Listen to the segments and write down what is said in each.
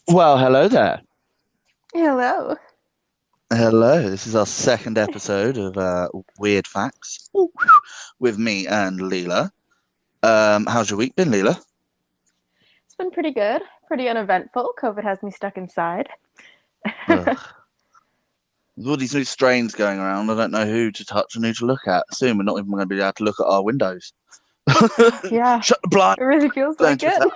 Well, hello there. Hello. Hello. This is our second episode of Weird Facts with me and Leela. How's your week been, Leela? It's been pretty good, pretty uneventful. COVID has me stuck inside. Ugh. With all these new strains going around, I don't know who to touch and who to look at. Soon we're not even going to be able to look at our windows. Yeah, Shut the blind. it really feels Don't like touch it.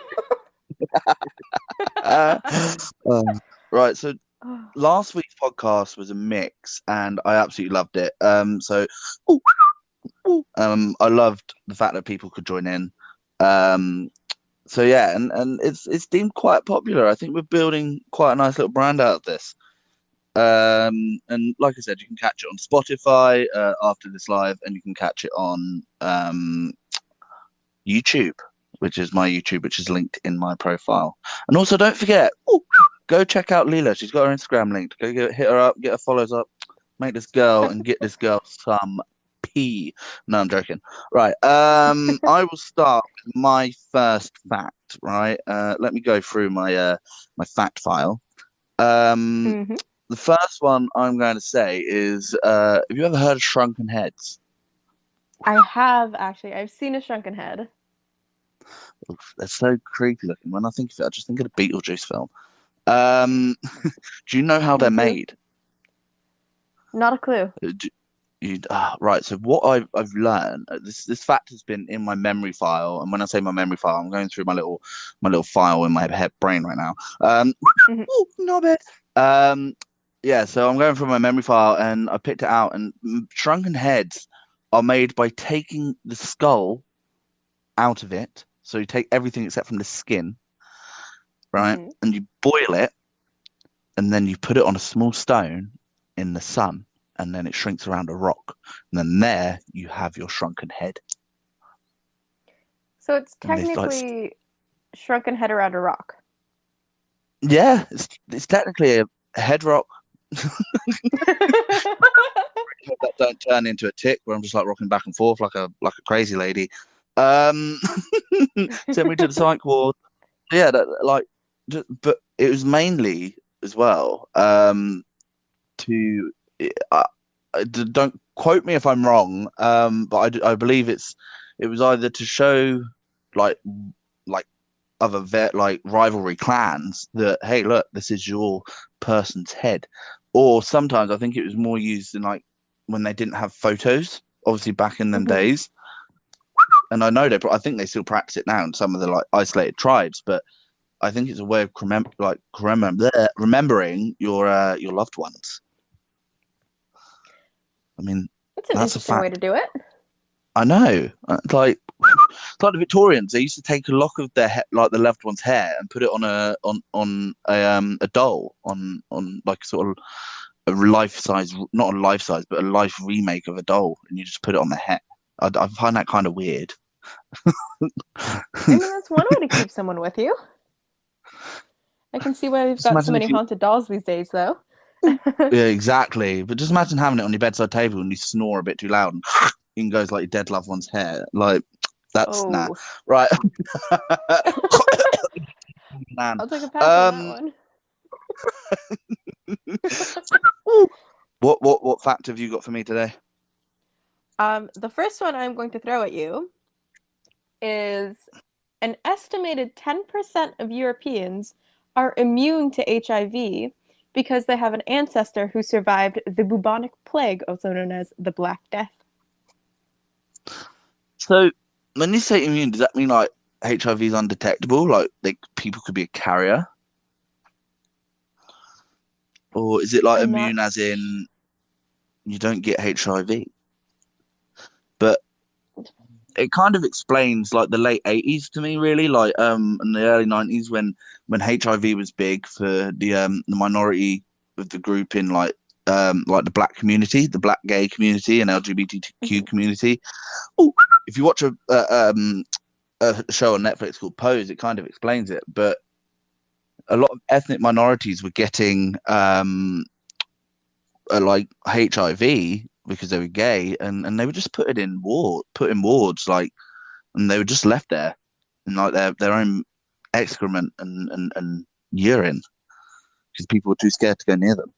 that. Right. So last week's podcast was a mix, and I absolutely loved it. I loved the fact that people could join in. Um, So yeah, and it's deemed quite popular. I think we're building quite a nice little brand out of this. And like I said, you can catch it on Spotify after this live, and you can catch it on YouTube, which is my YouTube, which is linked in my profile. And also, don't forget, go check out Leela. She's got her Instagram linked. Hit her up, get her follows up, make this girl and get this girl some pee. No, I'm joking. Right. I will start with my first fact. Right. Let me go through my fact file. Um, hmm the first one I'm going to say is, have you ever heard of shrunken heads? I have actually. I've seen a shrunken head. Oof, they're so creepy looking. When I think of it, I just think of the Beetlejuice film. Um, do you know how Me they're too. made? Not a clue. Right. So what I've learned, this fact has been in my memory file, and when I say my memory file, I'm going through my little file in my head brain right now. hmm Oh, not bad. Um, yeah. So I'm going through my memory file, and I picked it out. And shrunken heads are made by taking the skull out of it. So you take everything except from the skin, right? hmm And you boil it, and then you put it on a small stone in the sun, and then it shrinks around a rock. And then there you have your shrunken head. So it's And it's like, technically shrunken head around a rock. yeah, it's technically a head rock that don't turn into a tick where I'm just like rocking back and forth like a crazy lady. Um, Send me to the psych ward. Yeah, but it was mainly as well to don't quote me if I'm wrong, but I believe it was either to show like like other like rivalry clans that hey look, this is your person's head, or sometimes I think it was more used in like when they didn't have photos, obviously back in them hmm days. And I think they still practice it now in some of the like isolated tribes, but I think it's a way of remembering your loved ones. I mean, It's an that's a interesting way to fact. do it. I know. It's like the Victorians. They used to take a lock of like the loved one's hair, and put it on a doll, on like sort of a life size, not a life size, but a life remake of a doll, and you just put it on the head. I find that kind of weird. I mean, that's one way to keep someone with you. I can see why we've Just got so imagine many if you, haunted dolls these days, though. yeah, exactly. But just imagine having it on your bedside table and you snore a bit too loud and it goes like your dead loved one's hair. Like that's nah. Oh, Right. Man. I'll take a pass on that Um, one. what fact have you got for me today? The first one I'm going to throw at you is an estimated 10% of Europeans are immune to HIV because they have an ancestor who survived the bubonic plague, also known as the Black Death. So when you say immune, does that mean like HIV is undetectable? Like people could be a carrier, or is it like I'm not. immune as in you don't get HIV? But it kind of explains like the late 80s to me, really, like in the early 90s when HIV was big for the minority of the group in like the black community, the black gay community and LGBTQ Mhm. community. Oh, if you watch a show on Netflix called Pose, it kind of explains it. But a lot of ethnic minorities were getting like HIV because they were gay, and they were just put in wards, like, and they were just left there in like their own excrement and urine. because people were too scared to go near them.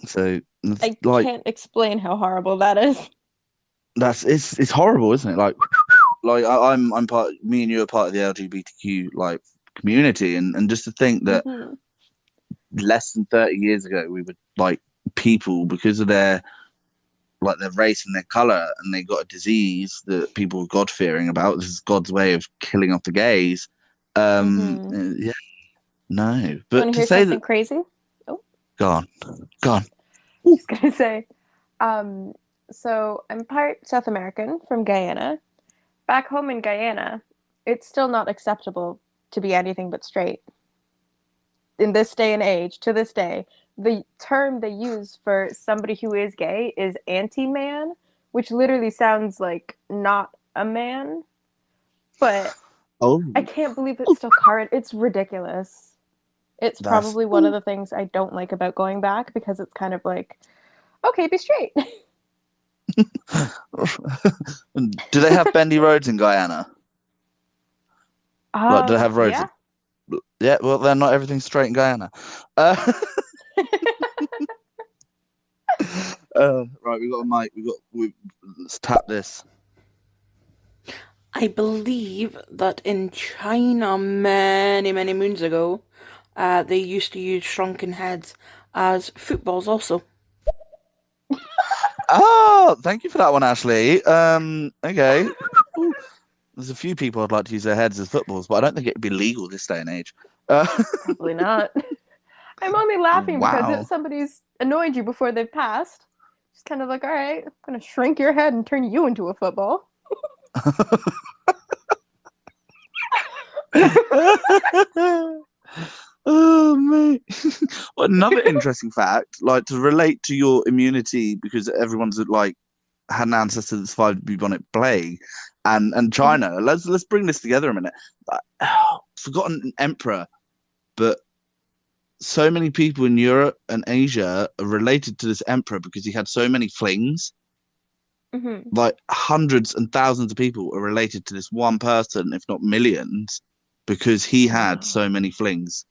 So I like can't explain how horrible that is. it's horrible, isn't it? Like I'm part. Me and you are part of the LGBTQ like community, and just to think that Hmm. less than 30 years ago we were like people because of their race and their color, and they got a disease that people were God fearing about. This is God's way of killing off the gays. Hmm. Yeah, no, You want but to to hear say something that, crazy? Oh, gone, gone. just gonna say. Um, so I'm part South American from Guyana. Back home in Guyana, it's still not acceptable to be anything but straight. In this day and age, to this day, the term they use for somebody who is gay is anti-man, which literally sounds like not a man, but Oh, I can't believe it's still current. It's ridiculous. It's that's. probably one of the things I don't like about going back because it's kind of like, okay, be straight. Do they have bendy roads in Guyana? Like, do they have roads? Yeah. Yeah, well, then not everything's straight in Guyana. Uh, right, we got a mic. Let's tap this. I believe that in China many, many moons ago, they used to use shrunken heads as footballs also. Oh, thank you for that one, Ashley. Okay. Ooh, there's a few people I'd like to use their heads as footballs, but I don't think it'd be legal this day and age. Uh, Probably not. I'm only laughing because if wow. somebody's annoyed you before they've passed, it's kind of like, all right, I'm gonna shrink your head and turn you into a football. Oh, mate. Well, another interesting fact, like to relate to your immunity, because everyone's like had an ancestor that survived the bubonic plague, and Mhm. China. Let's bring this together a minute. Forgotten an emperor, but so many people in Europe and Asia are related to this emperor because he had so many flings. Mhm. Like hundreds and thousands of people are related to this one person, if not millions, because he had so Wow. many flings.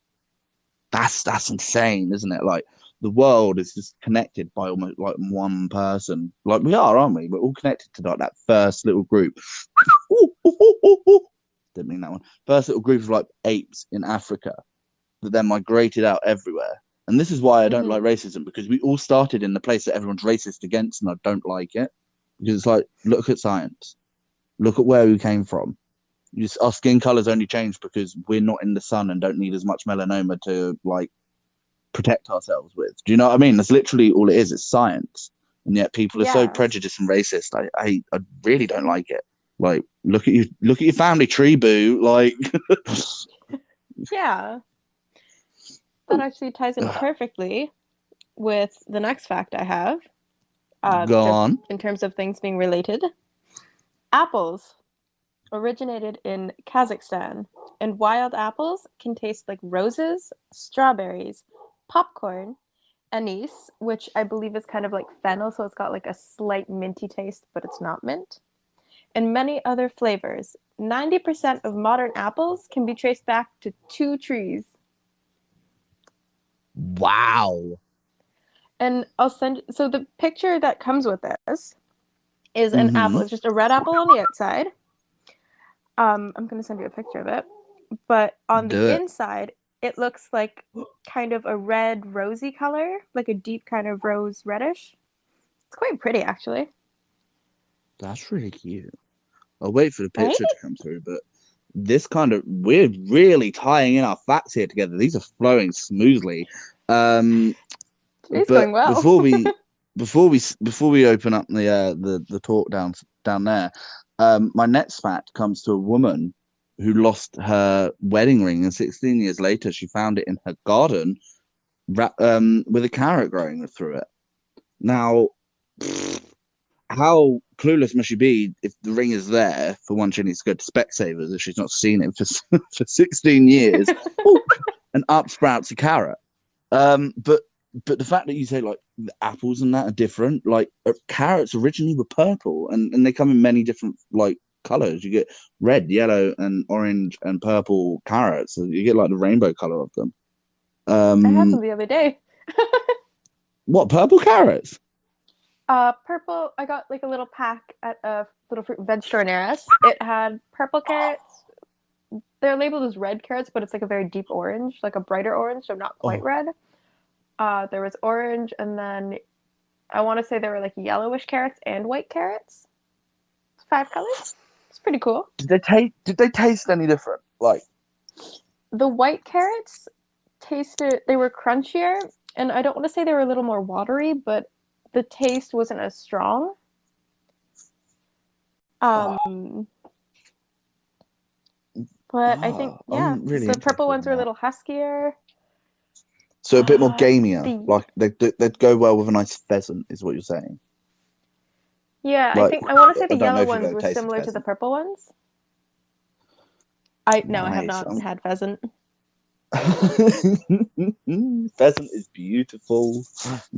That's insane, isn't it? Like the world is just connected by almost like one person. Like we are, aren't we? We're all connected to like that first little group. Didn't mean that one. First little group of like apes in Africa that then migrated out everywhere. And this is why I don't like Mhm. racism, because we all started in the place that everyone's racist against, and I don't like it. Because it's like, look at science, look at where we came from. Our skin colors only changed because we're not in the sun and don't need as much melanoma to like protect ourselves with. Do you know what I mean? That's literally all it is. It's science, and yet people are so Yeah. prejudiced and racist. I really don't like it. Like, look at your family tree, boo. Like, Yeah. That actually ties in perfectly with the next fact I have, just gone. in terms of things being related. Apples originated in Kazakhstan, and wild apples can taste like roses, strawberries, popcorn, anise, which I believe is kind of like fennel, so it's got like a slight minty taste, but it's not mint, and many other flavors. 90% of modern apples can be traced back to two trees. Wow. And I'll send so the picture that comes with this is an apple. Mm-hmm. It's just a red apple on the outside. I'm gonna send you a picture of it. But on the Do it. inside, it looks like kind of a red rosy color, like a deep kind of rose reddish. It's quite pretty actually. That's really cute. I'll wait for the Right? picture to come through, but we're really tying in our facts here together. These are flowing smoothly. Um, Today's but going well. before we open up the talk down there, my next fact comes to a woman who lost her wedding ring, and 16 years later, she found it in her garden, with a carrot growing through it. Now, how clueless must she be if the ring is there? For one, she needs to go to Specsavers if she's not seen it for 16 years. Ooh, and up sprouts a carrot. But the fact that you say like the apples and that are different, like carrots originally were purple, and they come in many different like colors. You get red, yellow, and orange and purple carrots. So you get like the rainbow color of them. I had some the other day. What, purple carrots? Purple. I got like a little pack at a little fruit and veg store near us. It had purple carrots. They're labeled as red carrots, but it's like a very deep orange, like a brighter orange, so not quite red. There was orange, and then I want to say there were like yellowish carrots and white carrots. 5 colors. It's pretty cool. Did they taste any different? Like The white carrots they were crunchier, and I don't want to say they were a little more watery, but the taste wasn't as strong. But I think, really the purple ones interested in were a that. little huskier. So a bit more gamier. Like they'd go well with a nice pheasant, is what you're saying. Yeah, Like, I want to say I the don't know yellow if you've ones ever were tasted similar to the pheasant. purple ones. I have Nice. not had pheasant. Pheasant is beautiful.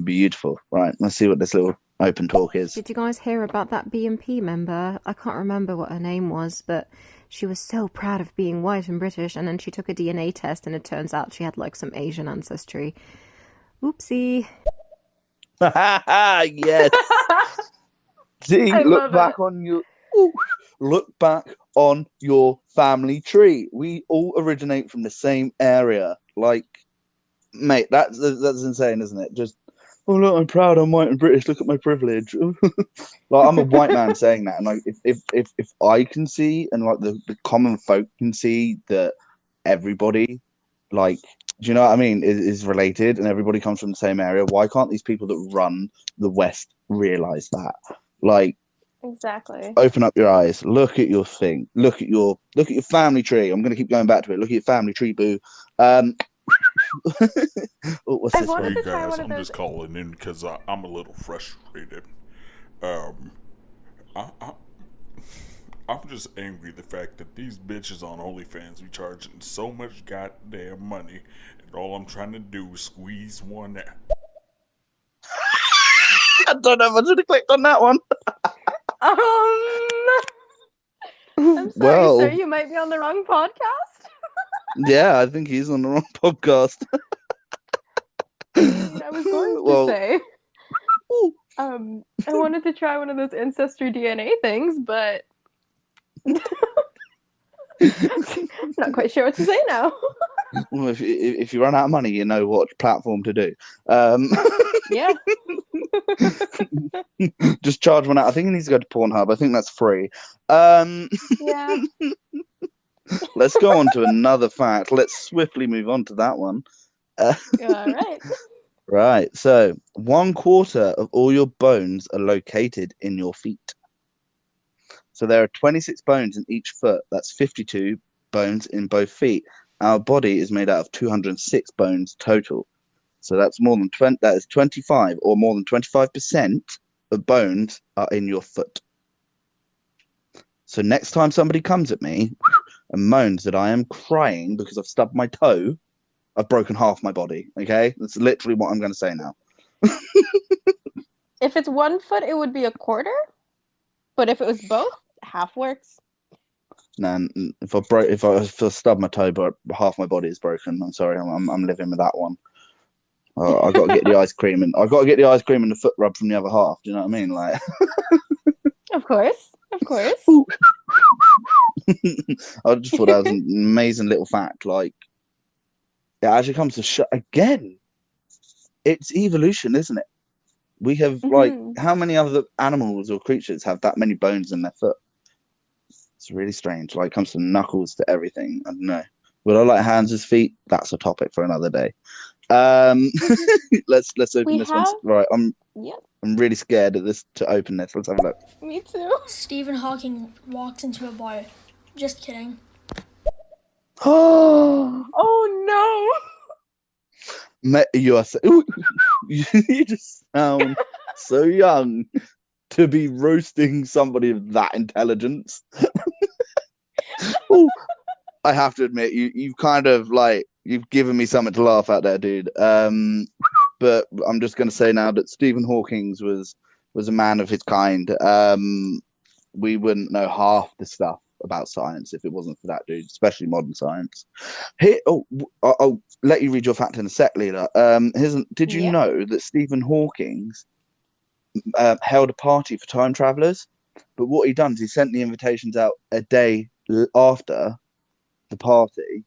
Beautiful. Right, let's see what this little open talk is. Did you guys hear about that BNP member? I can't remember what her name was, but she was so proud of being white and British, and then she took a DNA test, and it turns out she had like some Asian ancestry. Oopsie. Yes. See, look back on your family tree. We all originate from the same area. Like, mate, that's insane, isn't it? Just, oh look, I'm proud, I'm white and British. Look at my privilege. Like, I'm a white man saying that, and like, if I can see, and like the common folk can see that everybody, like, do you know what I mean, is related, and everybody comes from the same area. Why can't these people that run the West realize that? Like, Exactly. open up your eyes. Look at your thing. Look at your family tree. I'm going to keep going back to it. Look at your family tree, boo. What's this one? wanted Hey to try guys, one of I'm those. just calling in because I'm a little frustrated. I, I, I'm just angry the fact that these bitches on OnlyFans be charging so much goddamn money, and all I'm trying to do is squeeze one out. I don't know if I should have clicked on that one. I'm sorry, Well, sir. You might be on the wrong podcast. yeah, I think he's on the wrong podcast. I was going to say, I wanted to try one of those ancestry DNA things, but not quite sure what to say now. Well, if you run out of money, you know what platform to do. Yeah. Just charge one out. I think he needs to go to Pornhub. I think that's free. Yeah. Let's go on to another fact. Let's swiftly move on to that one. All right. Right. So 1/4 of all your bones are located in your feet. So there are 26 bones in each foot. That's 52 bones in both feet. Our body is made out of 206 bones total. So that's more than 20. That is 25, or more than 25% of bones are in your foot. So next time somebody comes at me and moans that I am crying because I've stubbed my toe, I've broken half my body. Okay, that's literally what I'm going to say now. If it's 1 foot, it would be 1/4. But if it was both, half works. No, if I stub my toe, but half my body is broken, I'm sorry, I'm living with that one. I got to get the ice cream, and I got to get the ice cream and the foot rub from the other half. Do you know what I mean? Like, Of course. I just thought that was an amazing little fact. Like, it actually comes to again. It's evolution, isn't it? We have like, how many other animals or creatures have that many bones in their foot? It's really strange. Like, it comes to knuckles, to everything. I don't know. Would I like hands as feet? That's a topic for another day. Let's open this one. Right, I'm really scared of this to open this. Let's have a look. Me too. Stephen Hawking walks into a bar. Just kidding. Oh no! You are so, you just sound so young to be roasting somebody of that intelligence. Ooh, I have to admit, you've kind of like, you've given me something to laugh at there, dude. But I'm just going to say now that Stephen Hawking was a man of his kind. we wouldn't know half the stuff about science if it wasn't for that dude, especially modern science. Here, I'll let you read your fact in a sec, Leela. Did you Yeah. know that Stephen Hawking held a party for time travelers? But what he done is he sent the invitations out a day after the party.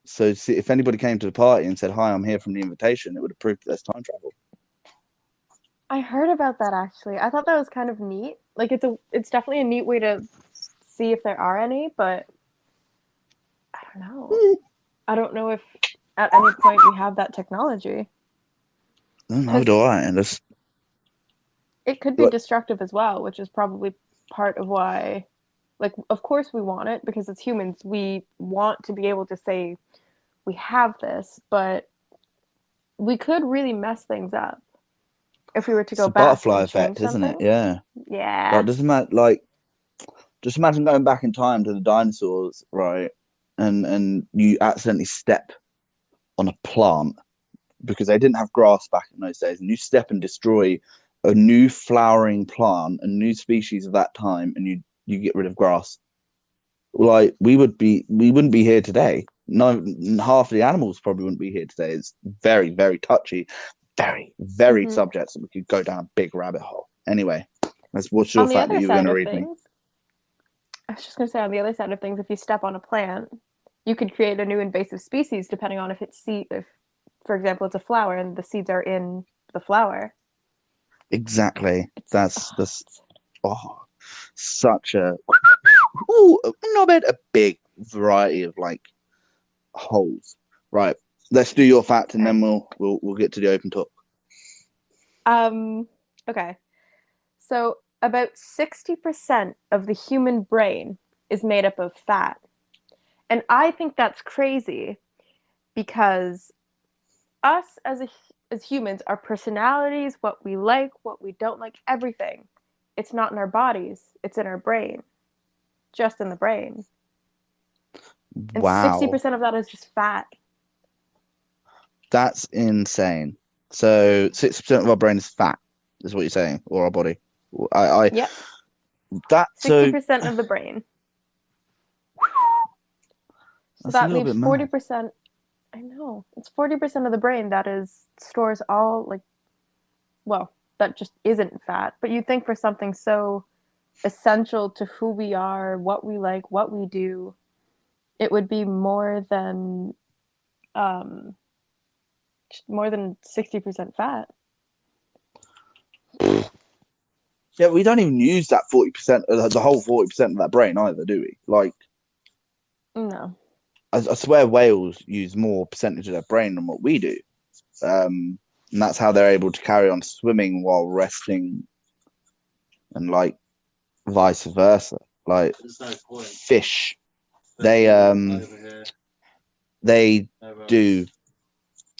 So see, if anybody came to the party and said, "Hi, I'm here from the invitation," it would have proved there's time travel. I heard about that actually. I thought that was kind of neat. Like it's definitely a neat way to see if there are any, but I don't know. I don't know if at any point we have that technology. No, do I? And this, It could be destructive as well, which is probably part of why, like, of course we want it because as humans, we want to be able to say we have this, but we could really mess things up if we were to it's go the back butterfly and change effect, isn't it? something. Yeah. Yeah. Like, doesn't matter. Like, just imagine going back in time to the dinosaurs, right? And you accidentally step on a plant because they didn't have grass back in those days, and you step and destroy a new flowering plant, a new species of that time, and you get rid of grass. Like we wouldn't be here today. No, half the animals probably wouldn't be here today. It's very, very touchy, very, very subject that we could go down a big rabbit hole. Anyway, what's your On the fact that other you were going side to of read me? things, I was just going to say, on the other side of things, if you step on a plant, you could create a new invasive species depending on if, for example, it's a flower and the seeds are in the flower. Exactly. It's That's such a not bad, a big variety of like holes. Right. Let's do your fact and okay. then we'll get to the open talk. Okay. So about 60% of the human brain is made up of fat. And I think that's crazy because us as humans, our personalities, what we like, what we don't like, everything, it's not in our bodies, it's in our brain, just in the brain. And Wow. 60% of that is just fat. That's insane. So 60% of our brain is fat, is what you're saying, or our body. Yep. That so 60% of the brain. So that's a that little leaves bit 40%. I know. It's 40% of the brain that stores all that just isn't fat. But you'd think for something so essential to who we are, what we like, what we do, it would be more than 60% fat. Yeah, we don't even use that 40%, the whole 40% of that brain either, do we? Like, No. I swear whales use more percentage of their brain than what we do. And that's how they're able to carry on swimming while resting, and like vice versa. Like fish, they do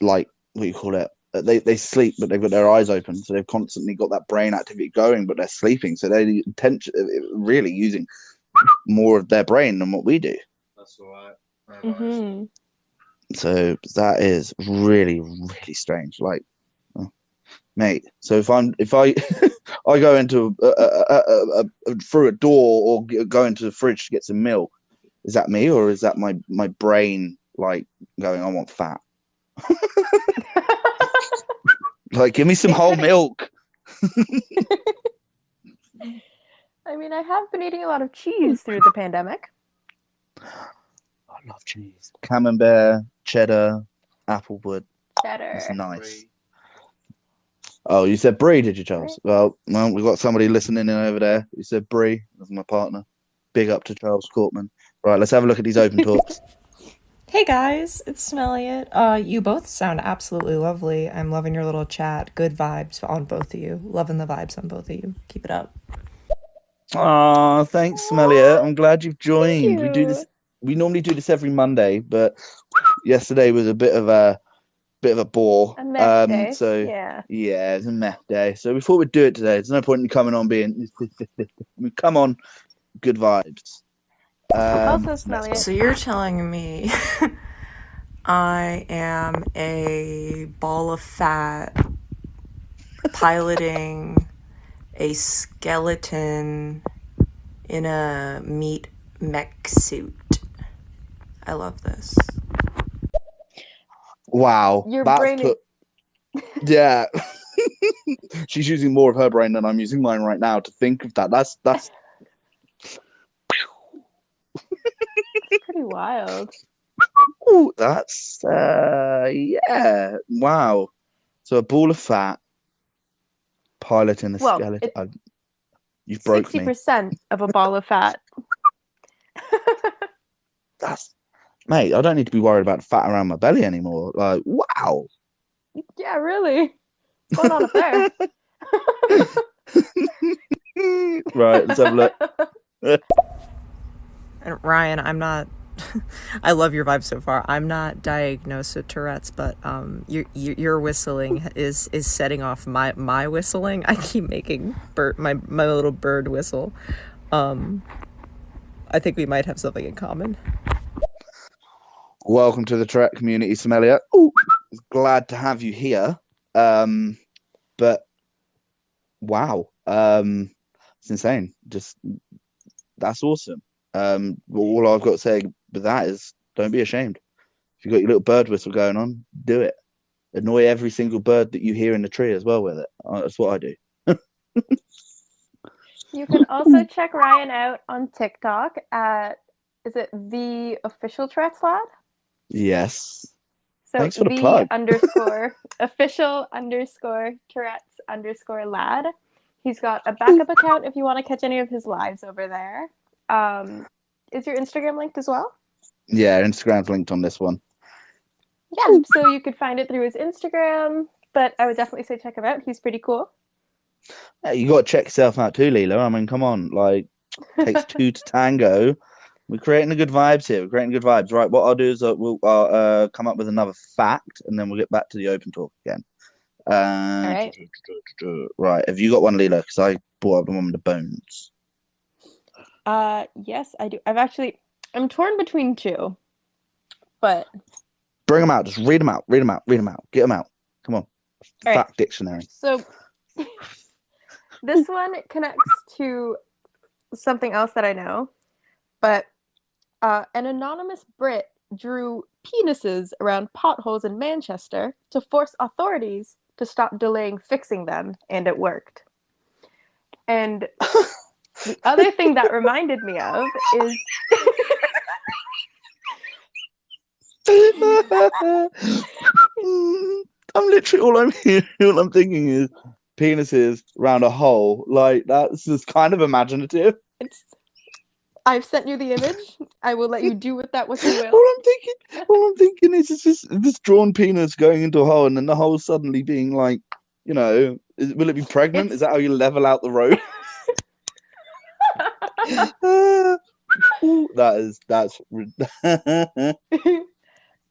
like what you call it. They sleep, but they've got their eyes open, so they've constantly got that brain activity going, but they're sleeping, so they're really using more of their brain than what we do. That's all right. Mm-hmm. So that is really, really strange. Like, mate. So if I I go into through a door or go into the fridge to get some milk, is that me or is that my brain like going, I want fat? Like, give me some whole milk. I mean, I have been eating a lot of cheese through the pandemic. I love cheese. Camembert, cheddar, applewood. Better. It's nice. Oh, you said brie, did you, Charles? Well, we've got somebody listening in over there. You said brie. That's my partner. Big up to Charles Cortman. Right, let's have a look at these open talks. Hey guys, it's Smelliot. You both sound absolutely lovely. I'm loving your little chat. Good vibes on both of you. Loving the vibes on both of you. Keep it up. Aw, thanks, Smellier. I'm glad you've joined. Thank We do you. this. We normally do this every Monday, but yesterday was a bit of a bore. A meh day. So Yeah. yeah, it's a meh day. So we thought we'd do it today. There's no point in coming on being. Come on, good vibes. Also, Smelliet. So you're telling me I am a ball of fat piloting a skeleton in a meat mech suit. I love this. Wow, Your that's brain put. Yeah, she's using more of her brain than I'm using mine right now to think of that. That's is pretty wild. ooh, that's yeah. Wow. So a ball of fat piloting a Well, skeleton. it's You've broke me. 60% of a ball of fat. That's mate. I don't need to be worried about the fat around my belly anymore. Like, wow. Yeah, really. What's going on up there? Right, let's have a look. And Ryan, I'm not. I love your vibe so far. I'm not diagnosed with Tourette's, but your whistling is setting off my whistling. I keep making my little bird whistle. I think we might have something in common. Welcome to the Tourette community, Somalia. Ooh, glad to have you here. But wow, it's insane. Just that's awesome. All I've got to say with that is don't be ashamed. If you've got your little bird whistle going on, do it. Annoy every single bird that you hear in the tree as well with it. That's what I do. You can also check Ryan out on TikTok at, is it the official Tourette's Lad? Yes. So Thanks for the the plug. _, official _ Tourette's _ lad. He's got a backup account if you want to catch any of his lives over there. Is your Instagram linked as well? Yeah, Instagram's linked on this one. Yeah, so you could find it through his Instagram, but I would definitely say check him out. He's pretty cool. Yeah, you got to check yourself out too, Leela. I mean, come on, like, takes two to tango. We're creating the good vibes here. We're creating good vibes, right? What I'll do is we'll come up with another fact, and then we'll get back to the open talk again. All right. Right. Have you got one, Leela? Because I brought up the one with the bones. Yes, I do. I'm torn between two, but Bring them out. Just read them out. Read them out. Read them out. Get them out. Come on. All Fact right. dictionary. So this one connects to something else that I know, but an anonymous Brit drew penises around potholes in Manchester to force authorities to stop delaying fixing them, and it worked. And the other thing that reminded me of is I'm literally all I'm hearing, all I'm thinking is penises round a hole. Like that's just kind of imaginative. I've sent you the image. I will let you do with that what you will. All I'm thinking is just this drawn penis going into a hole, and then the hole suddenly being like, you know, will it be pregnant? Is that how you level out the road? That's.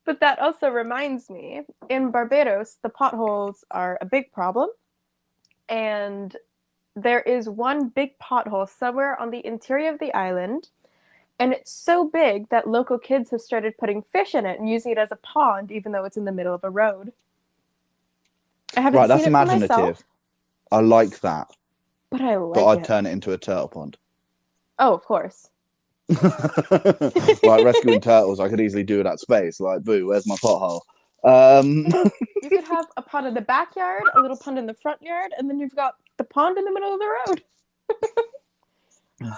But that also reminds me, in Barbados, the potholes are a big problem. And there is one big pothole somewhere on the interior of the island. And it's so big that local kids have started putting fish in it and using it as a pond, even though it's in the middle of a road. I haven't Right, seen it for myself. I like that. But I like But I'd it. turn it into a turtle pond. Oh, of course. Like rescuing turtles, I could easily do that space. Like, boo, where's my pothole? You could have a pond in the backyard, a little pond in the front yard, and then you've got the pond in the middle of the road.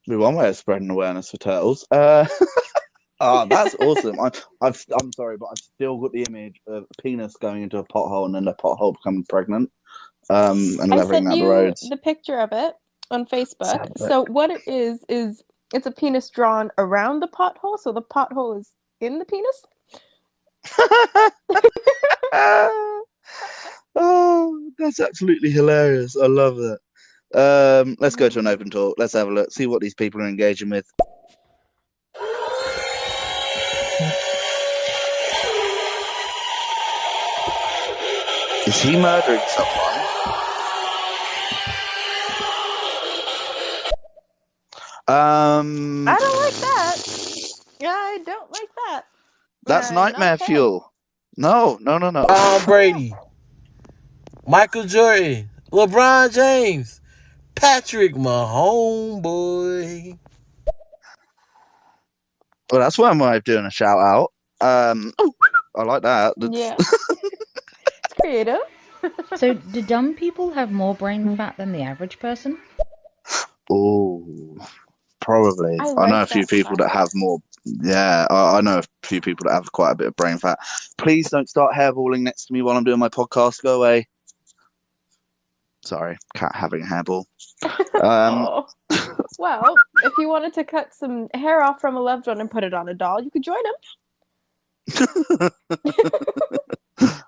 Be one way of spreading awareness for turtles. That's awesome. I'm sorry, but I've still got the image of a penis going into a pothole and then the pothole becoming pregnant. And leveling out the roads. I sent you the picture of it on Facebook. So what it is it's a penis drawn around the pothole, so the pothole is in the penis. Oh, that's absolutely hilarious. I love that. Let's go to an open talk. Let's have a look, see what these people are engaging with. Is he murdering someone? I don't like that. I don't like that. That's nightmare fuel. No. Tom Brady, Michael Jordan, LeBron James. Patrick, my homeboy. Well, that's one way of doing a shout out. I like that. Yeah. It's creative. So, do dumb people have more brain fat than the average person? Oh, probably. I I know a like few that people that have question. more. Yeah, I know a few people that have quite a bit of brain fat. Please don't start hairballing next to me while I'm doing my podcast. Go away. Sorry, cat having a hairball. Oh. Well, if you wanted to cut some hair off from a loved one and put it on a doll, you could join him.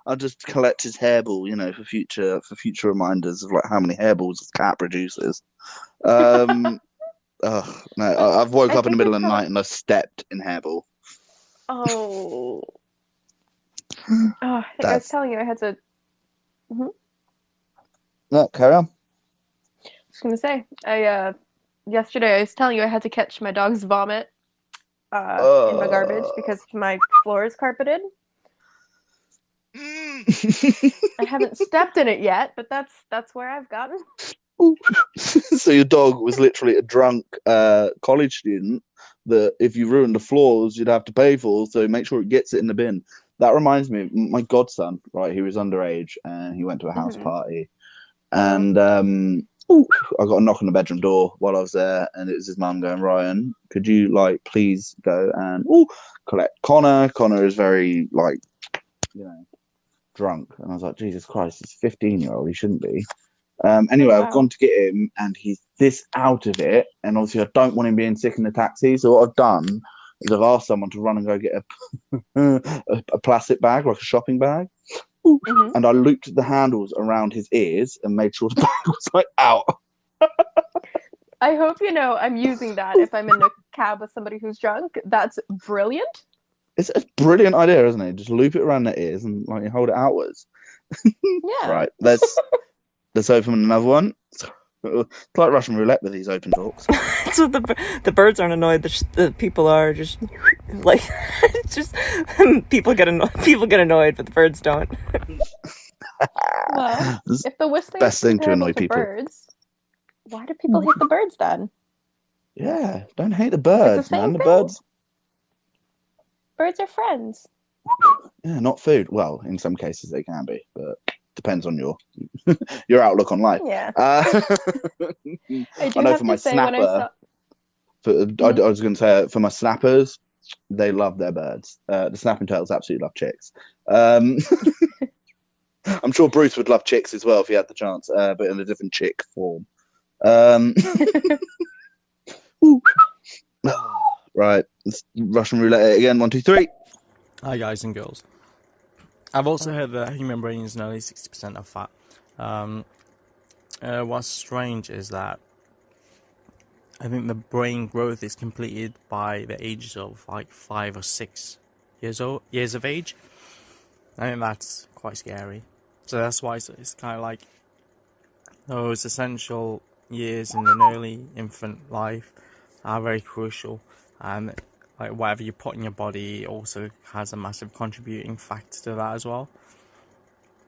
I'll just collect his hairball, for future reminders of like how many hairballs his cat produces. Oh no, I've woke I up in the think middle it's of the night and I stepped in hairball. Oh. Oh, I think I was That's telling you I had to. no, carry on. I was gonna say, yesterday I was telling you I had to catch my dog's vomit in my garbage because my floor is carpeted. I haven't stepped in it yet, but that's where I've gotten. So your dog was literally a drunk college student that if you ruined the floors, you'd have to pay for. So make sure it gets it in the bin. That reminds me, my godson, right? He was underage and he went to a house party, and I got a knock on the bedroom door while I was there, and it was his mum going, Ryan, could you please go and collect Connor? Connor is very drunk, and I was like, Jesus Christ, he's a 15-year-old, he shouldn't be. Anyway, I've gone to get him, and he's this out of it, and obviously I don't want him being sick in the taxi. So what I've done is I've asked someone to run and go get a plastic bag, like a shopping bag, and I looped the handles around his ears and made sure the bag was out. I hope I'm using that if I'm in a cab with somebody who's drunk. That's brilliant. It's a brilliant idea, isn't it? Just loop it around their ears and you hold it outwards. Yeah. Right, let's open another one. It's like Russian roulette with these open talks. So the birds aren't annoyed. The people are just like just people get annoyed, but the birds don't. Well, if the whistling Best is thing to comparable annoy to people. birds, why do people hate the birds then? Yeah, don't hate the If it's the birds, same man. The thing, birds. birds are friends. Yeah, not food. Well, in some cases they can be, but depends on your outlook on life. Yeah. I do know have for to my say when I snapper, saw. I was going to say for my snappers, they love their birds. The snapping turtles absolutely love chicks. I'm sure Bruce would love chicks as well if he had the chance, but in a different chick form. Right, let's Russian roulette again. 1, 2, 3. Hi guys and girls. I've also heard that human brain is nearly 60% of fat. What's strange is that I think the brain growth is completed by the ages of like 5 or 6 years of age. I think that's quite scary. So that's why it's kind of like those essential years in an early infant life are very crucial, and like whatever you put in your body also has a massive contributing factor to that as well.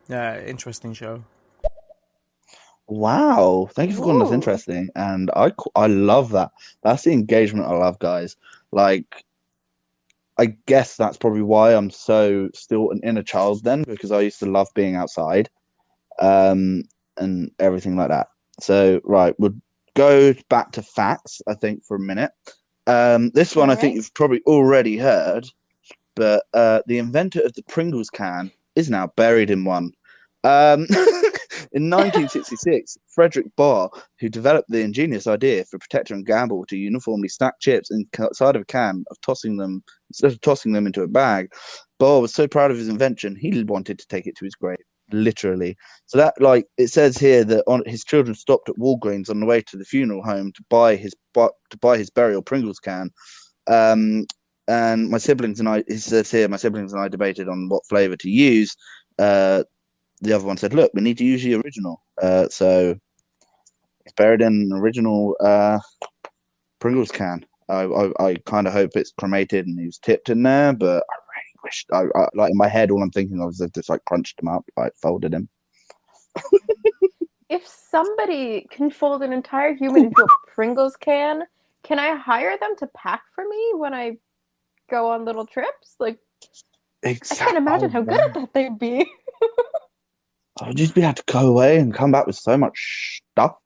Yeah, interesting show. Wow, thank you for calling us Ooh. interesting, and I love that. That's the engagement I love, guys. Like, I guess that's probably why I'm so still an inner child then, because I used to love being outside, and everything like that. So, right, we'll go back to facts, I think, for a minute. This one I think you've probably already heard, but the inventor of the Pringles can is now buried in one. In 1966, Frederick Barr, who developed the ingenious idea for Protector and Gamble to uniformly stack chips inside of a can instead of tossing them into a bag, Barr was so proud of his invention he wanted to take it to his grave, literally. So that, it says here that his children stopped at Walgreens on the way to the funeral home to buy his burial Pringles can. And my siblings and I, it says here, my siblings and I debated on what flavor to use. The other one said, look, we need to use the original. So it's buried in an original Pringles can. I kind of hope it's cremated and he's tipped in there, but I really wish, like in my head, all I'm thinking of is I just crunched him up, folded him. if somebody can fold an entire human into a Pringles can I hire them to pack for me when I go on little trips? Like, I can't imagine how good at that they'd be. I'd just be able to go away and come back with so much stuff.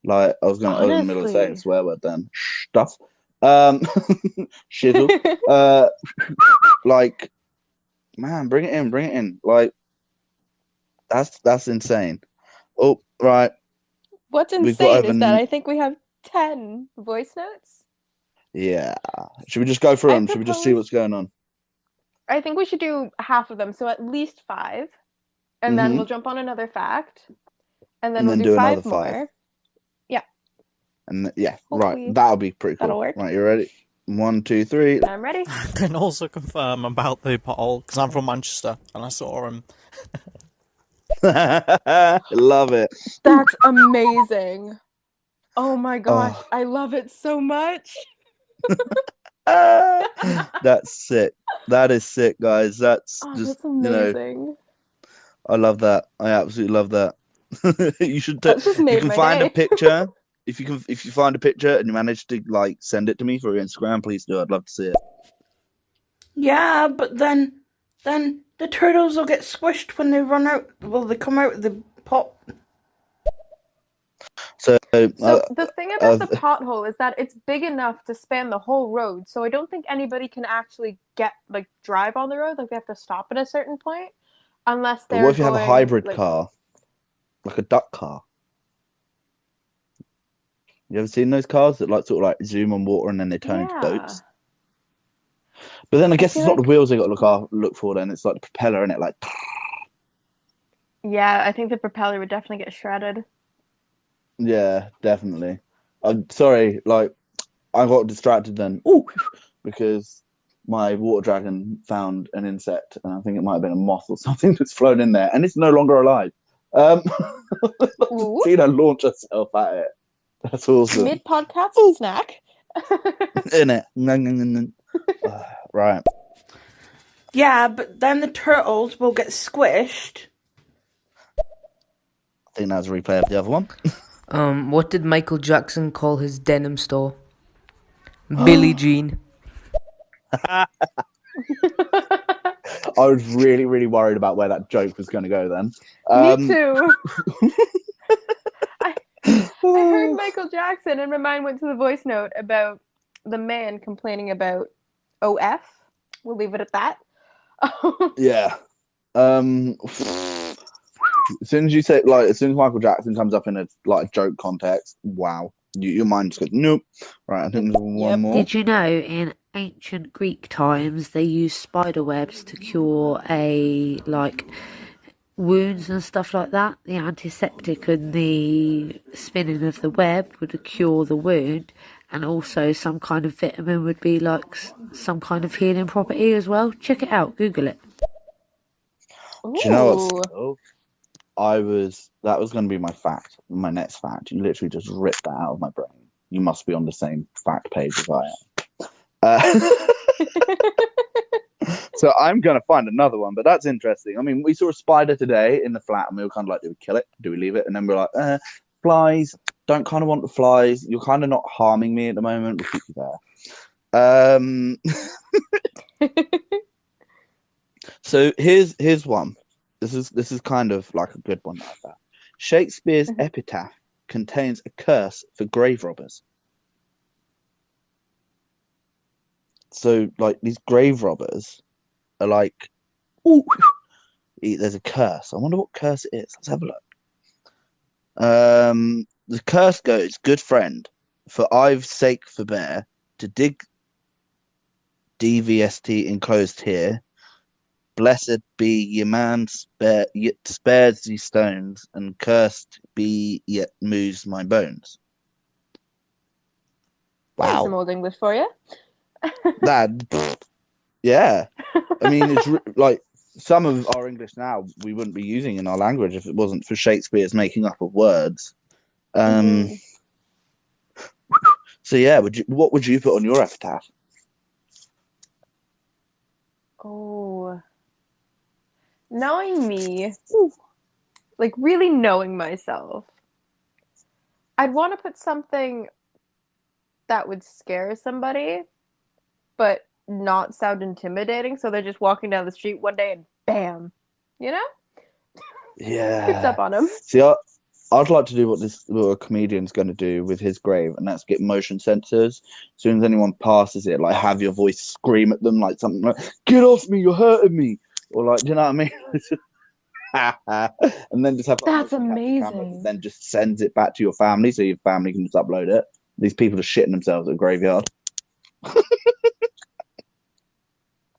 Like I was in the middle of saying a Honestly. swear word then. Stuff. Shizzle. Like, man, bring it in. Like, that's insane. Oh, right. What's We've got insane over. is that I think we have 10 voice notes. Yeah. Should we just go through I them? Should we just see what's going on? I think we should do half of them, so at least 5. And then we'll jump on another fact. And then And we'll then do do 5 another 5. more. Yeah. And right. Hopefully That'll be pretty cool. that'll work. Right, you ready? 1, 2, 3. I'm ready. I can also confirm about the pothole because I'm from Manchester and I saw him. Love it. That's amazing. Oh my gosh, I love it so much. That's sick. That is sick, guys. That's just, that's amazing. I love that. I absolutely love that. You should That's just made you can my find day. a picture. If you find a picture and you manage to like send it to me for Instagram, please do. I'd love to see it. Yeah, but then the turtles will get squished when they run out. Well, they come out of the pot. So the thing about the pothole is that it's big enough to span the whole road. So I don't think anybody can actually drive on the road. Like they have to stop at a certain point, unless but they're what if you have a hybrid like, car, like a duck car? You ever seen those cars that like sort of like zoom on water and then they turn into boats? But then I guess it's not the wheels they got to look for. Then it's like the propeller in it, like. Yeah, I think the propeller would definitely get shredded. Yeah, definitely. I'm sorry, like I got distracted then. Ooh, because my water dragon found an insect, and I think it might have been a moth or something that's flown in there, and it's no longer alive. Seen her launch herself at it. That's awesome. Mid podcast snack. In it. Right. Yeah, but then the turtles will get squished. I think that was a replay of the other one. What did Michael Jackson call his denim store? Billie Jean. I was really, really worried about where that joke was going to go then. Me too. I heard Michael Jackson and my mind went to the voice note about the man complaining about OF. We'll leave it at that. Yeah. As soon as you say as soon as Michael Jackson comes up in a joke context, wow, your mind just goes nope. Right, I think there's one more. Did you know in ancient Greek times they used spider webs to cure wounds and stuff like that? The antiseptic and the spinning of the web would cure the wound, and also some kind of vitamin would be like some kind of healing property as well. Check it out, Google it. Do you know what? That was going to be my fact, my next fact. You literally just ripped that out of my brain. You must be on the same fact page as I am. So I'm going to find another one, but that's interesting. I mean, we saw a spider today in the flat, and we were kind of like, do we kill it? Do we leave it? And then we're like, flies. Don't kind of want the flies. You're kind of not harming me at the moment. We'll keep you there. So here's one. This is kind of like a good one like that. Shakespeare's epitaph contains a curse for grave robbers. So like these grave robbers are like, ooh, there's a curse. I wonder what curse it is. Let's have a look. The curse goes, good friend, for I've sake forbear to dig DVST enclosed here. Blessed be ye man, yet spares ye stones, and cursed be yet moves my bones. Wow. Some old English for you. Yeah. I mean, it's like some of our English now we wouldn't be using in our language if it wasn't for Shakespeare's making up of words. So yeah, what would you put on your epitaph? Oh. Knowing me, like really knowing myself, I'd want to put something that would scare somebody, but not sound intimidating. So they're just walking down the street one day and bam, you know, creeps Yeah. up on them. See, I'd like to do what a comedian's going to do with his grave, and that's get motion sensors. As soon as anyone passes it, like have your voice scream at them, like something like "Get off me, you're hurting me," or like, do you know what I mean? And then just have like That's motion capture camera that amazing. then just sends it back to your family, so your family can just upload it. These people are shitting themselves at a graveyard.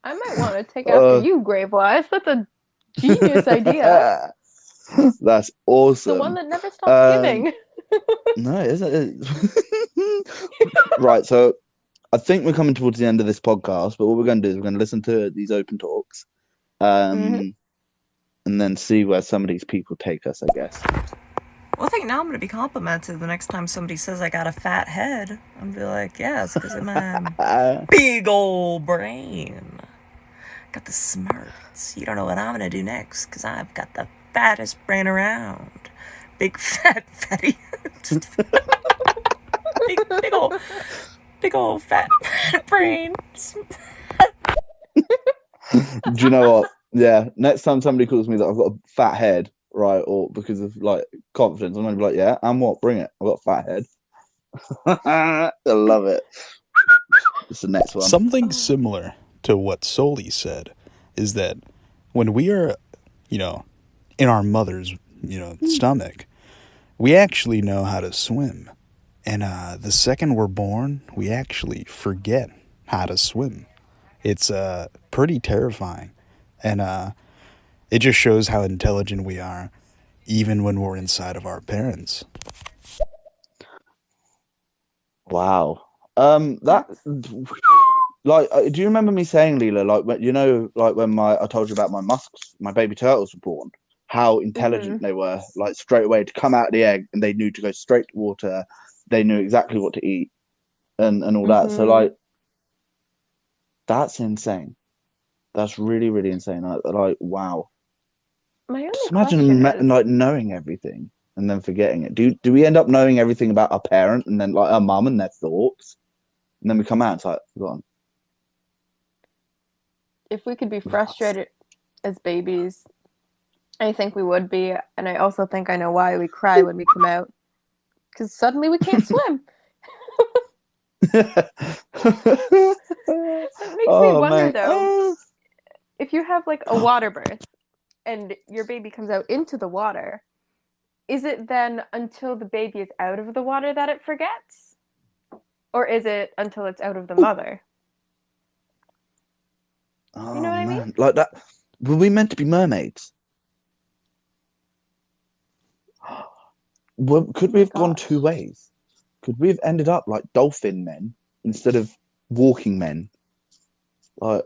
I might want to take after you, Gravewise. That's a genius idea. That's The one awesome. that never stops giving. No, it isn't it? Right, so I think we're coming towards the end of this podcast, but what we're going to do is we're going to listen to these open talks, and then see where some of these people take us, I guess. Well, I think now I'm going to be complimented the next time somebody says I got a fat head. I'm going to be like, yeah, it's because of my big old brain. Got the smarts. You don't know what I'm going to do next, because I've got the fattest brain around. Big fat fatty. big old fat brain. Do you know what? Yeah, next time somebody calls me that I've got a fat head, right, or because of like confidence, I'm going to be like, yeah, and what? Bring it. I've got a fat head. I love it. It's the next one. Something similar to what Soli said is that when we are, in our mother's, stomach, we actually know how to swim. And the second we're born, we actually forget how to swim. It's pretty terrifying. And it just shows how intelligent we are, even when we're inside of our parents. Wow. That like, do you remember me saying, Leela, like when like when I told you about my musks, my baby turtles were born, how intelligent they were, like straight away to come out of the egg, and they knew to go straight to water. They knew exactly what to eat, and all that. So like, that's insane. That's really, really insane. Like wow. My only Just question imagine is, like knowing everything and then forgetting it. Do we end up knowing everything about our parent and then like our mum and their thoughts, and then we come out it's like forgotten? if we could be frustrated as babies, I think we would be. And I also think I know why we cry when we come out. Because suddenly we can't swim. That makes me wonder, though, if you have like a water birth and your baby comes out into the water, is it then until the baby is out of the water that it forgets? Or is it until it's out of the mother? Oh, you know what I mean? Like that. Were we meant to be mermaids? Could we have gone two ways? Could we have ended up like dolphin men instead of walking men? Like,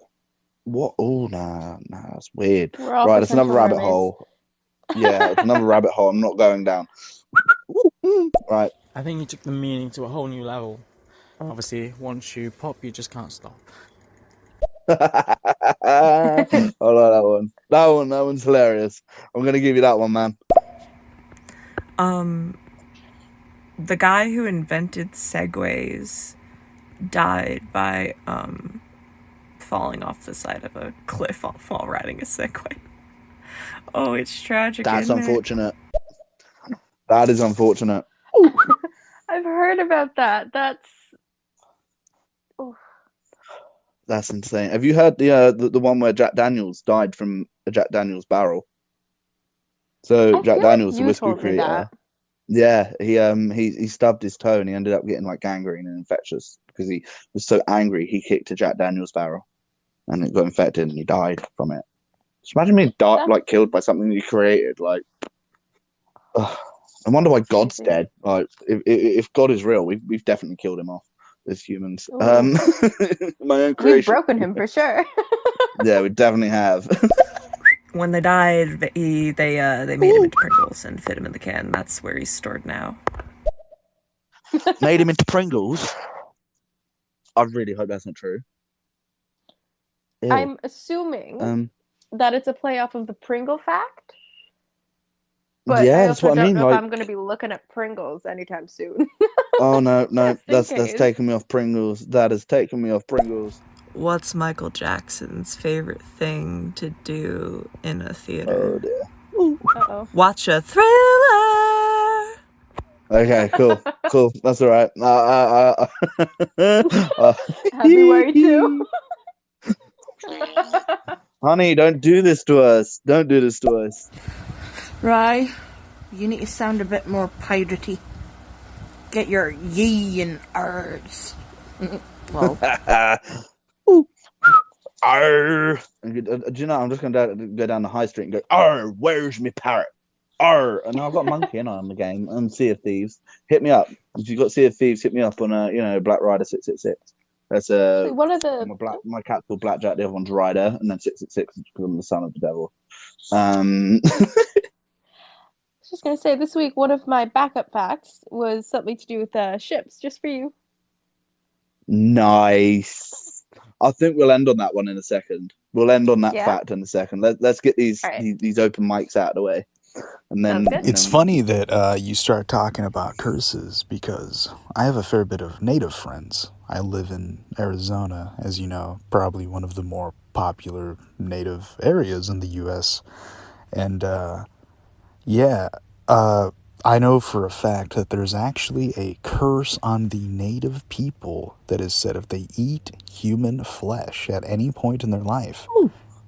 what? Oh, nah, that's weird. We're all Right, that's another potential rabbit mermaids. hole. Yeah, it's another rabbit hole. I'm not going down. Right. I think you took the meaning to a whole new level. Obviously, once you pop, you just can't stop. I like that one. That one's hilarious. I'm gonna give you that one, man. The guy who invented segways died by falling off the side of a cliff while riding a Segway. Oh, it's tragic. That's unfortunate. That is unfortunate. I've heard about that. That's insane. Have you heard the one where Jack Daniels died from a Jack Daniels barrel? So Jack Daniels, the whiskey creator, yeah, he stubbed his toe and he ended up getting like gangrene and infectious because he was so angry he kicked a Jack Daniels barrel and it got infected and he died from it. Just imagine being like killed by something you created. Like, I wonder why God's dead. Like, if God is real, we've definitely killed him off as humans. My own creation. We've broken him for sure. Yeah, we definitely have. When they died, they made him into Pringles and fit him in the can. That's where he's stored now. Made him into Pringles? I really hope that's not true. Ew. I'm assuming that it's a play off of the Pringle fact. But I that's also what I don't mean. know if Like, I'm going to be looking at Pringles anytime soon. oh no, Just in that's case. taken me off Pringles. That has taken me off Pringles. What's Michael Jackson's favorite thing to do in a theater? Oh dear. Uh-oh. Watch a thriller. Okay, cool. That's all right. Happy worry too. Honey, don't do this to us. Don't do this to us. Right. You need to sound a bit more piratey. Get your yee and ers. Well, Arr. Do you know? I'm just gonna go down the high street and go, Arr, where's my parrot? Arr. And I've got Monkey in on the game and Sea of Thieves. Hit me up if you've got Sea of Thieves. Hit me up on Black Rider 666. That's One of the my cat's called Blackjack. The other one's Rider, and then 666 because I'm the son of the devil. I was just going to say this week, one of my backup facts was something to do with ships, just for you. Nice. I think we'll end on that one in a second. We'll end on that fact in a second. Let's get these open mics out of the way, and then It's funny that you start talking about curses because I have a fair bit of native friends. I live in Arizona, as you know, probably one of the more popular native areas in the U.S. And I know for a fact that there's actually a curse on the native people that is said if they eat human flesh at any point in their life,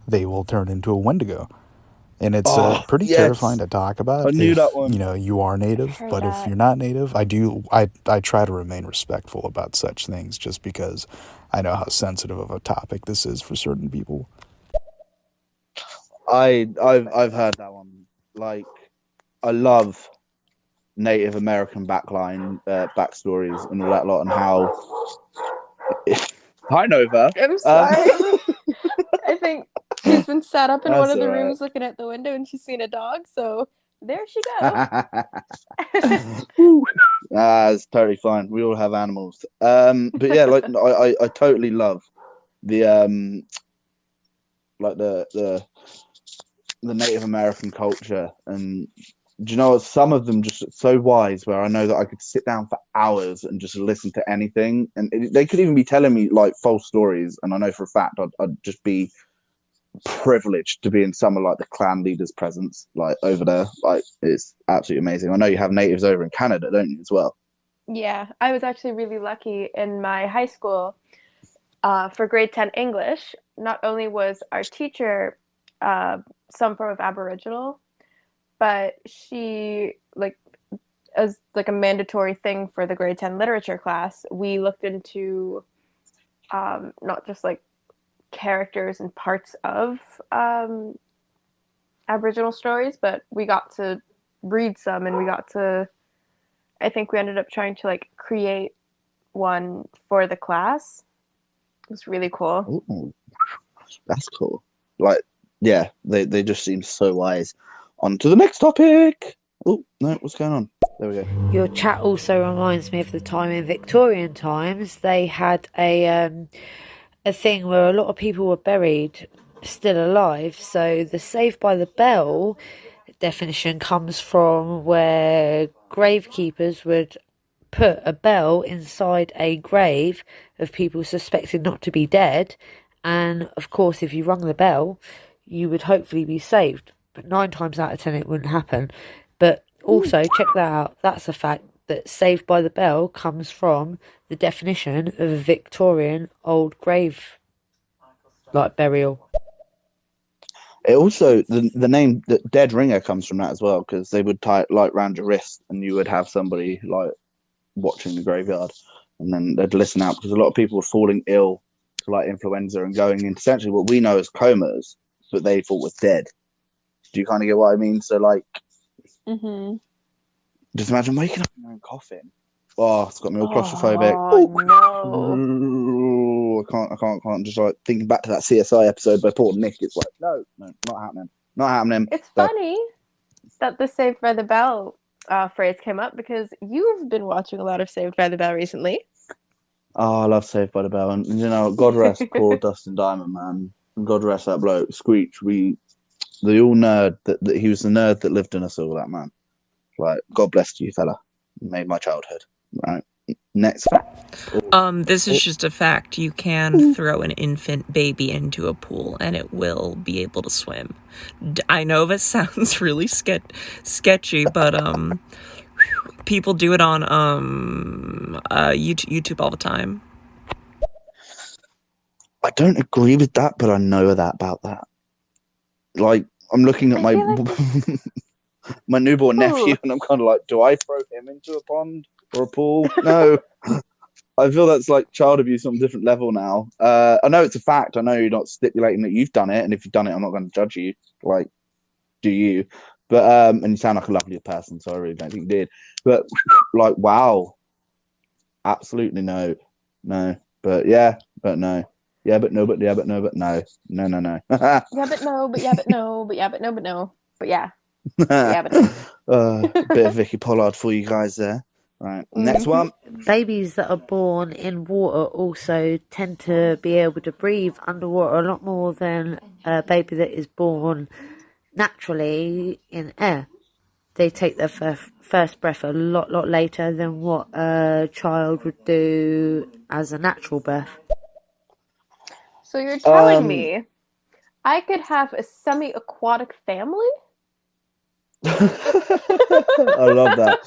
they will turn into a Wendigo. And it's pretty terrifying to talk about. I knew if, that one. You are native, but if you're not native, I try to remain respectful about such things just because I know how sensitive of a topic this is for certain people. I've heard that one. Like, I love Native American backstories and all that lot, and how. Hi, Nova. I'm sorry. I think she's been sat up in one That's of the all right. rooms looking at the window, and she's seen a dog. So there she goes. It's totally fine. We all have animals. But yeah, like I totally love the like the Native American culture, and do you know what? Some of them just so wise where I know that I could sit down for hours and just listen to anything, and they could even be telling me like false stories, and I know for a fact I'd just be privileged to be in some of like the clan leaders' presence, like over there. Like, it's absolutely amazing. I know you have natives over in Canada, don't you, as well? Yeah, I was actually really lucky in my high school for grade 10 English. Not only was our teacher some form of Aboriginal, but she, like, as like a mandatory thing for the grade 10 literature class, we looked into not just like characters and parts of Aboriginal stories, but we got to read some, and I think we ended up trying to like create one for the class. It was really cool. Ooh, that's cool. Like, yeah, they just seem so wise. On to the next topic. Oh, no, what's going on? There we go. Your chat also reminds me of the time in Victorian times. They had a thing where a lot of people were buried still alive. So the Saved by the Bell definition comes from where gravekeepers would put a bell inside a grave of people suspected not to be dead, and of course if you rung the bell you would hopefully be saved, but 9 times out of 10 it wouldn't happen. But also check that out, that's a fact, that Saved by the Bell comes from the definition of a Victorian old grave like burial. It also the name the dead ringer comes from that as well, because they would tie it like round your wrist, and you would have somebody like watching the graveyard, and then they'd listen out, because a lot of people were falling ill to like influenza and going into essentially what we know as comas, but they thought was dead. Do you kind of get what I mean? So like, just imagine waking up in your own coffin. Oh, it's got me all claustrophobic. Oh no! I can't. Just like thinking back to that CSI episode by poor Nick. It's like, no, not happening. It's funny that the Saved by the Bell phrase came up, because you've been watching a lot of Saved by the Bell recently. Oh, I love Saved by the Bell, and God rest poor Dustin Diamond, man. And God rest that bloke Screech. The all nerd that he was the nerd that lived in us all. That man. Like, God bless you, fella. You made my childhood. Right. Next fact. This is just a fact. You can throw an infant baby into a pool and it will be able to swim. I know this sounds really sketchy, but people do it on YouTube all the time. I don't agree with that, but I know about that. Like, I'm looking at my my newborn nephew, and I'm kind of like, do I throw him into a pond or a pool? No. I feel that's like child abuse on a different level now. I know it's a fact. I know you're not stipulating that you've done it, and if you've done it, I'm not going to judge you. Like, do you? But and you sound like a lovely person, so I really don't think you did. But like, wow, absolutely no. But yeah, but no. Yeah, but no, but yeah, but no, but no. No. Yeah, but no, but yeah, but no, but yeah, but no, but no. But yeah. Yeah, but no. A bit of Vicky Pollard for you guys there. Right, next one. Babies that are born in water also tend to be able to breathe underwater a lot more than a baby that is born naturally in air. They take their first breath a lot later than what a child would do as a natural birth. So you're telling me I could have a semi-aquatic family? I love that.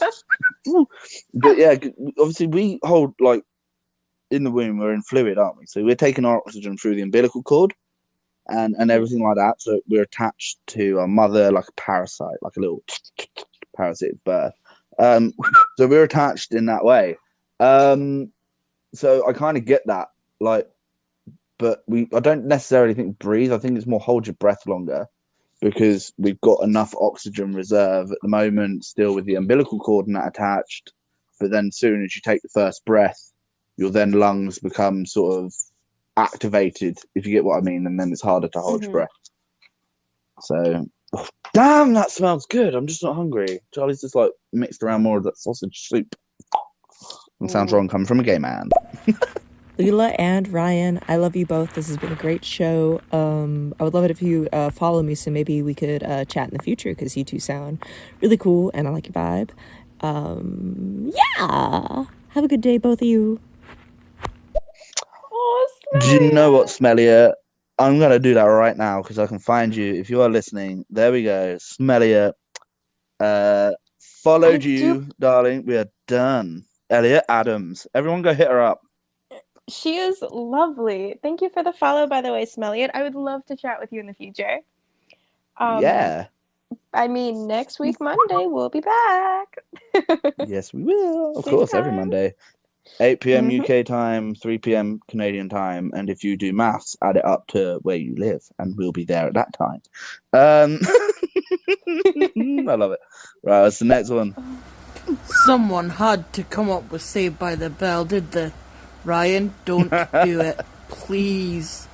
But yeah, obviously we hold, like, in the womb, we're in fluid, aren't we? So we're taking our oxygen through the umbilical cord and everything like that. So we're attached to our mother like a parasite, like a little parasitic birth. So we're attached in that way. So I kind of get that, like, but I don't necessarily think breathe. I think it's more hold your breath longer, because we've got enough oxygen reserve at the moment still with the umbilical cord and that attached. But then soon as you take the first breath, your then lungs become sort of activated, if you get what I mean, and then it's harder to hold your breath. So, damn, that smells good. I'm just not hungry. Charlie's just like mixed around more of that sausage soup. It sounds wrong coming from a gay man. Leela and Ryan, I love you both. This has been a great show. I would love it if you follow me, so maybe we could chat in the future, because you two sound really cool and I like your vibe. Yeah. Have a good day, both of you. Oh, do you know what, Smellier? I'm going to do that right now, because I can find you. If you are listening, there we go. Smellier. Followed you, darling. We are done. Elliot Adams. Everyone go hit her up. She is lovely. Thank you for the follow, by the way, Smelliot. I would love to chat with you in the future. Yeah. I mean, next week, Monday, we'll be back. Yes, we will. Of Same course, every time. Monday. 8 p.m. UK time, 3 p.m. Canadian time. And if you do maths, add it up to where you live, and we'll be there at that time. I love it. Right, what's the next one? Someone had to come up with Saved by the Bell, did they? Ryan, don't do it. Please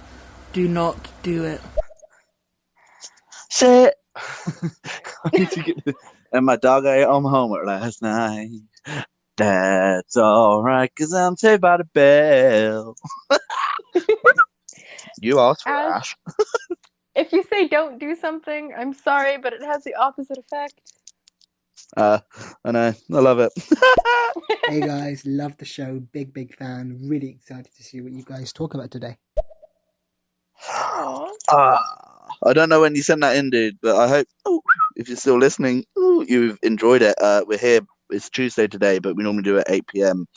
do not do it. Shit. And my dog ate on my homework last night. That's alright, because I'm saved by the bell. You asked for Ash. If you say don't do something, I'm sorry, but it has the opposite effect. I know. I love it. Hey guys, love the show. Big fan. Really excited to see what you guys talk about today. I don't know when you sent that in, dude, but I hope, if you're still listening, you've enjoyed it. We're here. It's Tuesday today, but we normally do it at 8 p.m.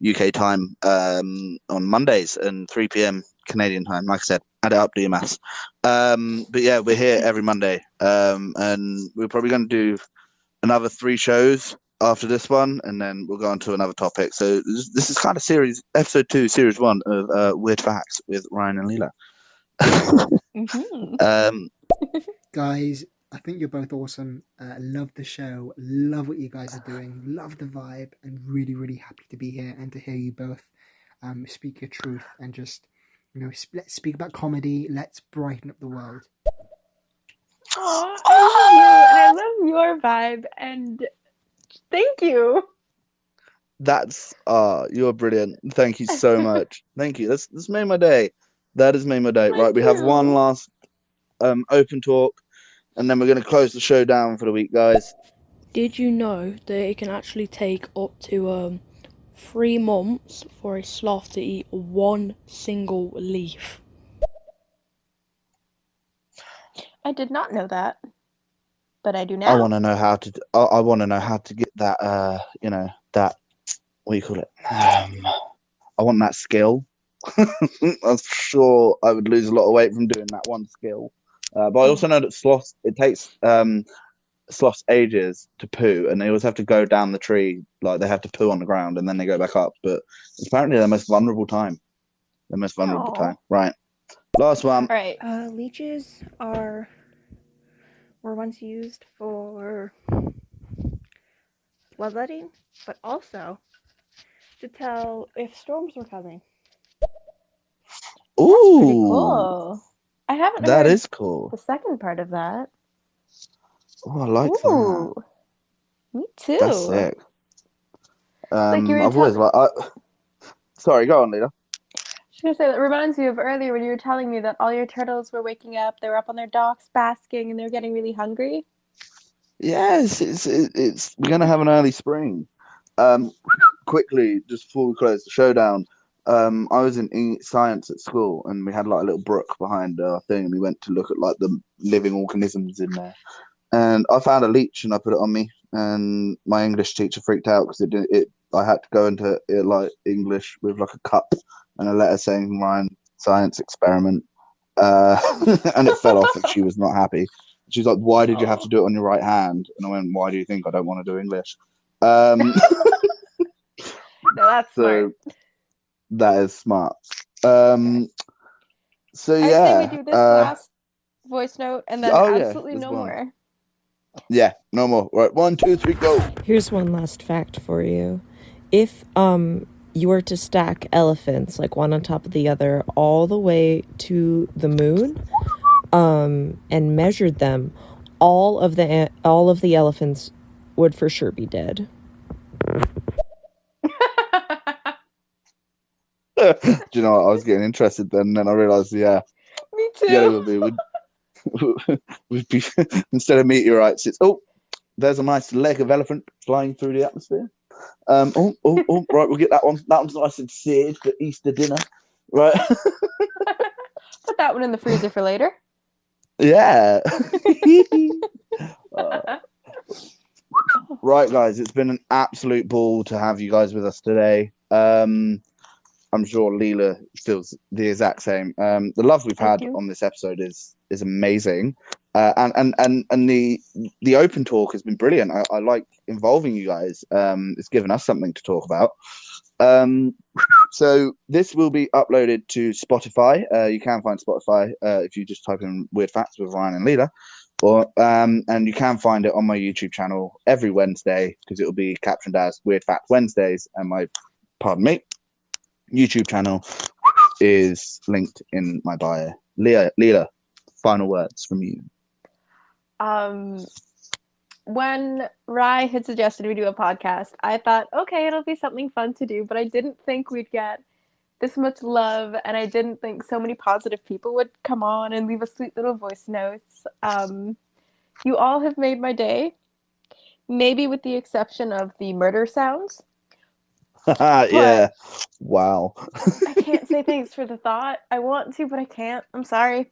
UK time on Mondays and 3 p.m. Canadian time. Like I said, add it up, do your maths. But yeah, we're here every Monday, and we're probably going to do another 3 shows after this one, and then we'll go on to another topic. So this is kind of episode 2, series 1 of Weird Facts with Ryan and Leela. Guys, I think you're both awesome. Love the show. Love what you guys are doing. Love the vibe, and really happy to be here and to hear you both speak your truth and just, let's speak about comedy. Let's brighten up the world. Oh, I love you, and I love your vibe, and thank you. That's you're brilliant. Thank you so much. Thank you. That's made my day. That has made my day. Right, we have one last open talk and then we're going to close the show down for the week, guys. Did you know that it can actually take up to 3 months for a sloth to eat one single leaf? I did not know that, but I do I now. want to know how to. I want to know how to get that. That, what do you call it? I want that skill. I'm sure I would lose a lot of weight from doing that one skill. But I also know that sloths. It takes sloths ages to poo, and they always have to go down the tree. Like they have to poo on the ground, and then they go back up. But it's apparently their most vulnerable time. Their most vulnerable time. Right. Last one. All right. Leeches were once used for bloodletting, but also to tell if storms were coming. Ooh, that's pretty cool. I haven't that heard is cool. the second part of that. Oh, I like Ooh, that. me too. That's sick. Like you were I've always like. Sorry, go on, Leela. I was gonna say that reminds me of earlier when you were telling me that all your turtles were waking up. They were up on their docks basking, and they were getting really hungry. Yes, it's we're gonna have an early spring. Quickly, just before we close the show down, I was in science at school, and we had like a little brook behind our thing, and we went to look at like the living organisms in there. And I found a leech, and I put it on me, and my English teacher freaked out because I had to go into it, like English with like a cup and a letter saying Ryan science experiment, and it fell off, and she was not happy. She's like, "Why did you have to do it on your right hand?" And I went, "Why do you think I don't want to do English?" No, that's So smart. that is smart. So I yeah. say we do this last voice note and then absolutely there's no one. more. Yeah, no more. Right, 1, 2, 3, go. Here's one last fact for you. If you were to stack elephants like one on top of the other all the way to the moon, and measured them, all of the elephants would for sure be dead. Do you know what? I was getting interested then, and then I realized, yeah. Me too. Yeah, it would be. We'd be instead of meteorites, it's there's a nice leg of elephant flying through the atmosphere. Right, we'll get that one. That one's nice and seared for Easter dinner. Right. Put that one in the freezer for later. Yeah. Right, guys, it's been an absolute ball to have you guys with us today. I'm sure Leela feels the exact same. The love we've had on this episode is amazing, and the open talk has been brilliant. I like involving you guys. It's given us something to talk about. So this will be uploaded to Spotify. You can find Spotify if you just type in Weird Facts with Ryan and Leela. And you can find it on my YouTube channel every Wednesday because it will be captioned as Weird Fact Wednesdays, and my YouTube channel is linked in my bio. Leela, final words from you. When Rye had suggested we do a podcast, I thought, okay, it'll be something fun to do, but I didn't think we'd get this much love, and I didn't think so many positive people would come on and leave us sweet little voice notes. You all have made my day, maybe with the exception of the murder sounds. Yeah. Wow. I can't say thanks for the thought. I want to, but I can't. I'm sorry.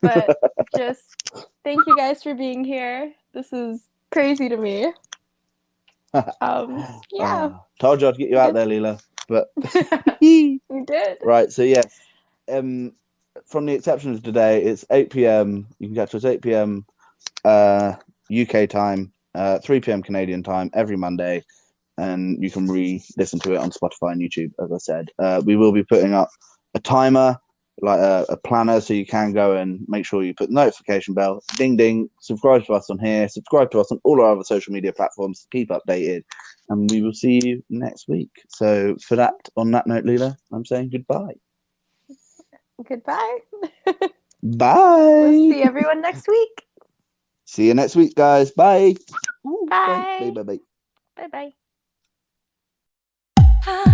But just thank you guys for being here. This is crazy to me. Yeah. Told you I'd get you out there, Leela. But you did. Right, so yes. From the exceptions today, it's 8 p.m. You can catch us 8 p.m. UK time, 3 p.m. Canadian time every Monday, and you can re-listen to it on Spotify and YouTube, as I said. We will be putting up a timer, like a planner, so you can go and make sure you put the notification bell, ding ding, subscribe to us on here, subscribe to us on all our other social media platforms to keep updated, and we will see you next week. So on that note, Leela, I'm saying goodbye. Goodbye. Bye. We'll see everyone next week. See you next week, guys. Bye. Bye. Bye. Bye. Bye. Bye.